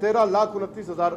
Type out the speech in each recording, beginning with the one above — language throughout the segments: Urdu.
13,29,000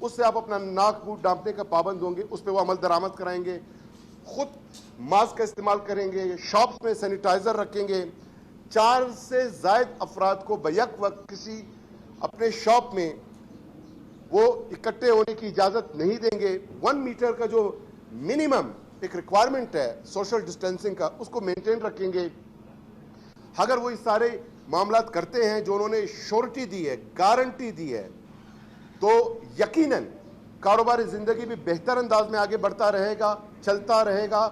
اس سے آپ اپنا ناک منہ ڈانپنے کا پابند ہوں گے، اس پہ وہ عمل درآمد کرائیں گے، خود ماسک کا استعمال کریں گے، شاپس میں سینیٹائزر رکھیں گے، 4 سے زائد افراد کو بیک وقت کسی اپنے شاپ میں وہ اکٹھے ہونے کی اجازت نہیں دیں گے، 1 میٹر کا جو منیمم ایک ریکوائرمنٹ ہے سوشل ڈسٹینسنگ کا، اس کو مینٹین رکھیں گے۔ اگر وہ اس سارے معاملات کرتے ہیں جو انہوں نے شورٹی دی ہے، گارنٹی دی ہے، تو یقیناً کاروباری زندگی بھی بہتر انداز میں آگے بڑھتا رہے گا، چلتا رہے گا،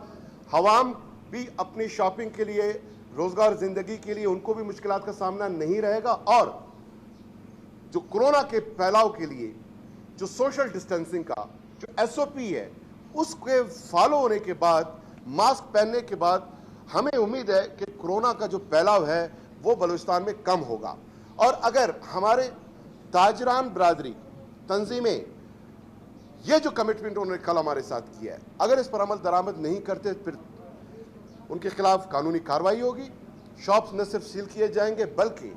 عوام بھی اپنی شاپنگ کے لیے، روزگار زندگی کے لیے ان کو بھی مشکلات کا سامنا نہیں رہے گا، اور جو کورونا کے پھیلاؤ کے لیے جو سوشل ڈسٹینسنگ کا جو ایس او پی ہے اس کے فالو ہونے کے بعد، ماسک پہننے کے بعد ہمیں امید ہے کہ کورونا کا جو پھیلاؤ ہے وہ بلوچستان میں کم ہوگا۔ اور اگر ہمارے تاجران برادری تنظیمیں یہ جو کمٹمنٹ انہوں نے کل ہمارے ساتھ کیا ہے، اگر اس پر عمل درآمد نہیں کرتے پھر ان کے خلاف قانونی کارروائی ہوگی، شاپس نہ صرف سیل کیے جائیں گے بلکہ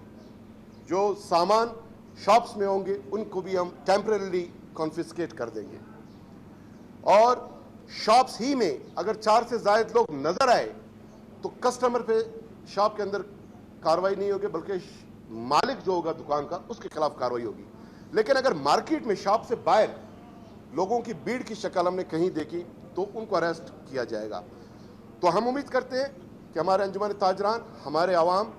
جو سامان شاپس میں ہوں گے ان کو بھی ہم ٹیمپریریلی کانفسکیٹ کر دیں گے، اور شاپس ہی میں اگر 4 سے زائد لوگ نظر آئے تو کسٹمر پہ شاپ کے اندر کارروائی نہیں ہوگی بلکہ مالک جو ہوگا دکان کا اس کے خلاف کارروائی ہوگی۔ لیکن اگر مارکیٹ میں شاپ سے باہر لوگوں کی بھیڑ کی شکل ہم نے کہیں دیکھی تو ان کو اریسٹ کیا جائے گا۔ تو ہم امید کرتے ہیں کہ ہمارے انجمن تاجران، ہمارے عوام،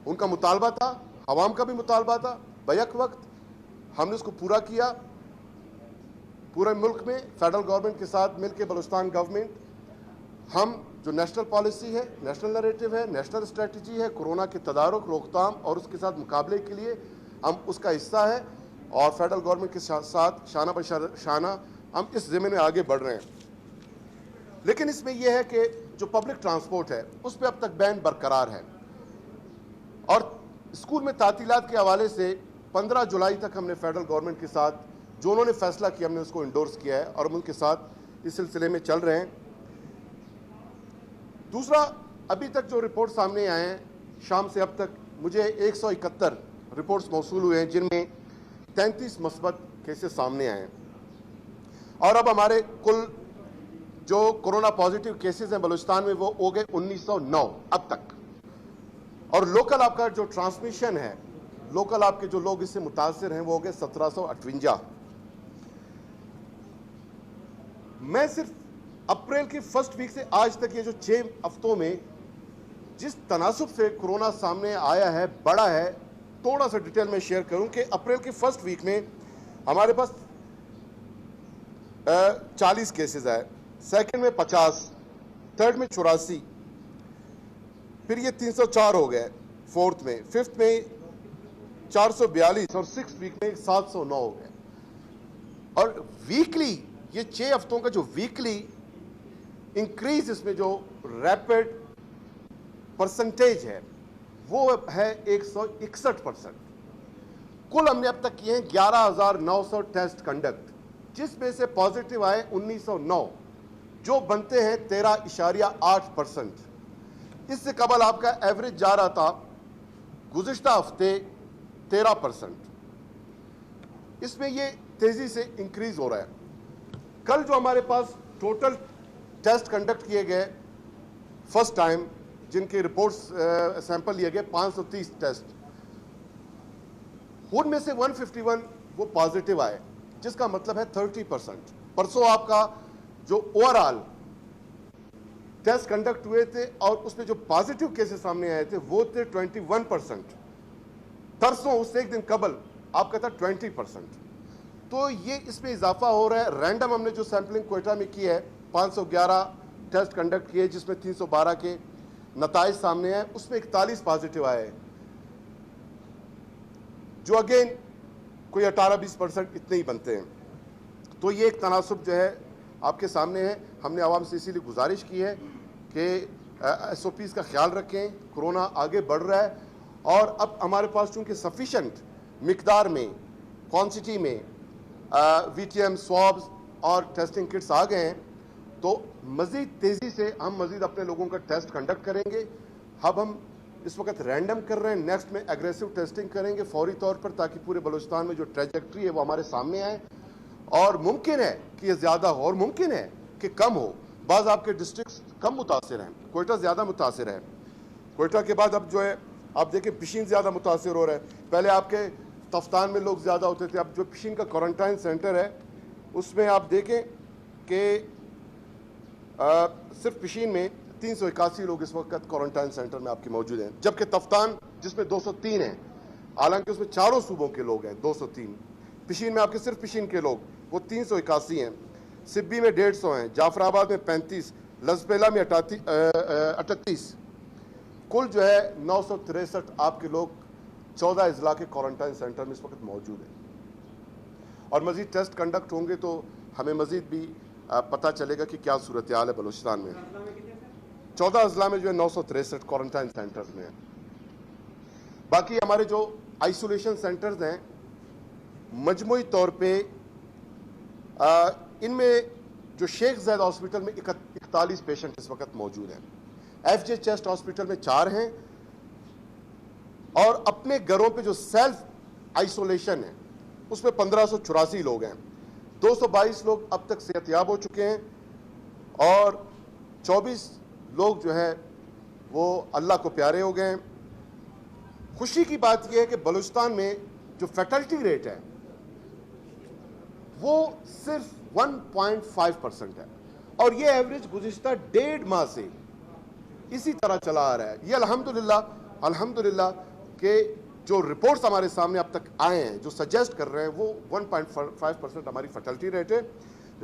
ان کا مطالبہ تھا، عوام کا بھی مطالبہ تھا، بیک وقت ہم نے اس کو پورا کیا۔ پورے ملک میں فیڈرل گورنمنٹ کے ساتھ مل کے بلوچستان گورنمنٹ، ہم جو نیشنل پالیسی ہے، نیشنل نریٹو ہے، نیشنل اسٹریٹجی ہے کورونا کے تدارک، روک تھام اور اس کے ساتھ مقابلے کے لیے، ہم اس کا حصہ ہے، اور فیڈرل گورنمنٹ کے ساتھ شانہ بہ شانہ ہم اس ضمن میں آگے بڑھ رہے ہیں۔ لیکن اس میں یہ ہے کہ جو پبلک ٹرانسپورٹ ہے اس پہ اب تک بین برقرار ہے، اور اسکول میں تعطیلات کے حوالے سے 15 جولائی تک ہم نے فیڈرل گورنمنٹ کے ساتھ جو انہوں نے فیصلہ کیا ہم نے اس کو انڈورس کیا ہے، اور ہم ان کے ساتھ اس سلسلے میں چل رہے ہیں۔ دوسرا، ابھی تک جو رپورٹ سامنے آئے ہیں شام سے اب تک مجھے 171 رپورٹس موصول ہوئے ہیں، جن میں 33 مثبت کیسز سامنے آئے ہیں، اور اب ہمارے کل جو کورونا پازیٹیو کیسز ہیں بلوچستان میں وہ ہو گئے 1909 اب تک، اور لوکل آپ کا جو ٹرانسمیشن ہے، لوکل آپ کے جو لوگ اس سے متاثر ہیں وہ ہو گئے 1758۔ میں صرف اپریل کی فرسٹ ویک سے آج تک یہ جو 6 ہفتوں میں جس تناسب سے کورونا سامنے آیا ہے، بڑا ہے، تھوڑا سا ڈیٹیل میں شیئر کروں کہ اپریل کی فرسٹ ویک میں ہمارے پاس 40 کیسز آئے، سیکنڈ میں 50، تھرڈ میں 84، پھر یہ 304 ہو گئے فورتھ میں، ففتھ میں 442، اور سکس ویک میں 709 ہو گئے۔ اور ویکلی یہ 6 ہفتوں کا جو ویکلی انکریز، اس میں جو ریپڈ پرسنٹیج ہے وہ ہے 161%۔ کل ہم نے اب تک کیے ہیں 11,900 ٹیسٹ کنڈکٹ، جس میں سے پازیٹیو آئے 1909، جو بنتے ہیں 13.8%۔ اس سے قبل آپ کا ایوریج جا رہا تھا گزشتہ ہفتے 13%۔ اس میں یہ تیزی سے انکریز ہو رہا ہے۔ کل جو ہمارے پاس ٹوٹل ٹیسٹ کنڈکٹ کیے گئے فرسٹ ٹائم، جن کے رپورٹس سیمپل لیے گئے 530 ٹیسٹ، ان میں سے 151 وہ پازیٹیو آئے، جس کا مطلب ہے 30%۔ پرسوں آپ کا جو اوور آل ٹیسٹ کنڈکٹ ہوئے تھے اور اس میں جو پازیٹیو کیسز سامنے آئے تھے وہ تھے 21%، ترسوں اس سے ایک دن قبل آپ کا تھا 20%۔ تو یہ اس میں اضافہ ہو رہا ہے۔ رینڈم ہم نے جو سیمپلنگ کوئٹہ میں کی ہے 511 ٹیسٹ کنڈکٹ کیے، جس میں 312 کے نتائج سامنے آئے، اس میں 41 پازیٹیو آئے، جو اگین کوئی 18-20% اتنے ہی بنتے ہیں۔ تو یہ ایک تناسب جو ہے آپ کے سامنے ہے۔ ہم نے عوام سے اسی لیے گزارش کی ہے کہ ایس او پیز کا خیال رکھیں، کورونا آگے بڑھ رہا ہے، اور اب ہمارے پاس چونکہ سفیشینٹ مقدار میں، کوانٹٹی میں وی ٹی ایم سوابز اور ٹیسٹنگ کٹس آ گئے ہیں، تو مزید تیزی سے ہم مزید اپنے لوگوں کا ٹیسٹ کنڈکٹ کریں گے۔ اب ہم اس وقت رینڈم کر رہے ہیں، نیکسٹ میں ایگریسو ٹیسٹنگ کریں گے فوری طور پر، تاکہ پورے بلوچستان میں جو ٹریجیکٹری ہے وہ ہمارے سامنے آئے، اور ممکن ہے کہ یہ زیادہ ہو اور ممکن ہے کہ کم ہو. بعض آپ کے ڈسٹرکٹس کم متاثر ہیں, کوئٹہ زیادہ متاثر ہے. کوئٹہ کے بعد اب جو ہے آپ دیکھیں پشین زیادہ متاثر ہو رہا ہے. پہلے آپ کے تفتان میں لوگ زیادہ ہوتے تھے, اب جو پشین کا کوارنٹائن سینٹر ہے اس میں آپ دیکھیں کہ صرف پشین میں 381 لوگ اس وقت کوارنٹائن سینٹر میں آپ کے موجود ہیں, جبکہ تفتان جس میں 203 ہیں, حالانکہ اس میں چاروں صوبوں کے لوگ ہیں. 203 پشین میں آپ کے صرف پشین کے لوگ وہ 381 ہیں, سبی میں 150 ہیں, جعفر آباد میں 35, لزپیلا میں 38, کل جو ہے 963 آپ کے لوگ 14 اضلاع کے کوارنٹائن سینٹر میں اس وقت موجود ہیں. اور مزید ٹیسٹ کنڈکٹ ہوں گے تو ہمیں مزید بھی پتہ چلے گا کہ کیا صورتحال ہے بلوچستان میں. 14 اضلاع میں جو ہے 963 کوارنٹائن سینٹرز میں ہیں. باقی ہمارے جو آئسولیشن سینٹرز ہیں مجموعی طور پہ ان میں جو شیخ زید ہاسپٹل میں 41 پیشنٹ اس وقت موجود ہیں, ایف جے چیسٹ ہاسپٹل میں 4 ہیں, اور اپنے گھروں پہ جو سیلف آئسولیشن ہے اس میں 1584 لوگ ہیں. 222 لوگ اب تک صحت یاب ہو چکے ہیں اور 24 لوگ جو ہے وہ اللہ کو پیارے ہو گئے ہیں. خوشی کی بات یہ ہے کہ بلوچستان میں جو فیٹلٹی ریٹ ہے وہ صرف 1.5% ہے, اور یہ ایوریج گزشتہ 1.5 ماہ سے اسی طرح چلا آ رہا ہے. یہ الحمدللہ کہ جو رپورٹس ہمارے سامنے اب تک آئے ہیں جو سجیسٹ کر رہے ہیں وہ 1.5% ہماری فیٹلٹی ریٹ ہے.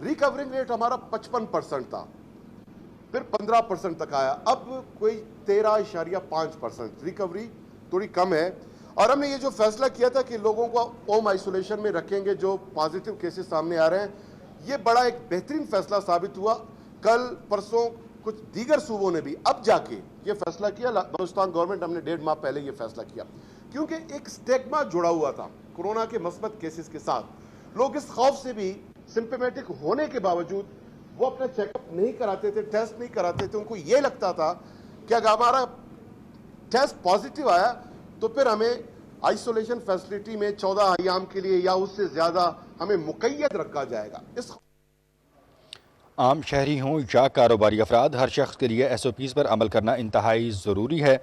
ریکورنگ ریٹ ہمارا 55% تھا, پھر 15% تک آیا, اب کوئی 13.5% ریکوری تھوڑی کم ہے. اور ہم نے یہ جو فیصلہ کیا تھا کہ لوگوں کو ہوم آئسولیشن میں رکھیں گے جو پازیٹیو کیسز سامنے آ رہے ہیں, یہ بڑا ایک بہترین فیصلہ ثابت ہوا. کل پرسوں کچھ دیگر صوبوں نے بھی اب جا کے یہ فیصلہ کیا. بلوچستان گورنمنٹ ہم نے 1.5 ماہ پہلے یہ فیصلہ کیا, کیونکہ ایک سٹیگما جڑا ہوا تھا کورونا کے مثبت کیسز کے ساتھ. لوگ اس خوف سے بھی سمپٹومیٹک ہونے کے باوجود وہ اپنا چیک اپ نہیں کراتے تھے, ٹیسٹ نہیں کراتے تھے. ان کو یہ لگتا تھا کہ اگر ہمارا ٹیسٹ پازیٹیو آیا تو پھر ہمیں آئسولیشن فیسلٹی میں 14 ایام کے لیے یا اس سے زیادہ ہمیں مقید رکھا جائے گا. اس عام شہری ہوں یا کاروباری افراد, ہر شخص کے لیے SOPs پر عمل کرنا انتہائی ضروری ہے.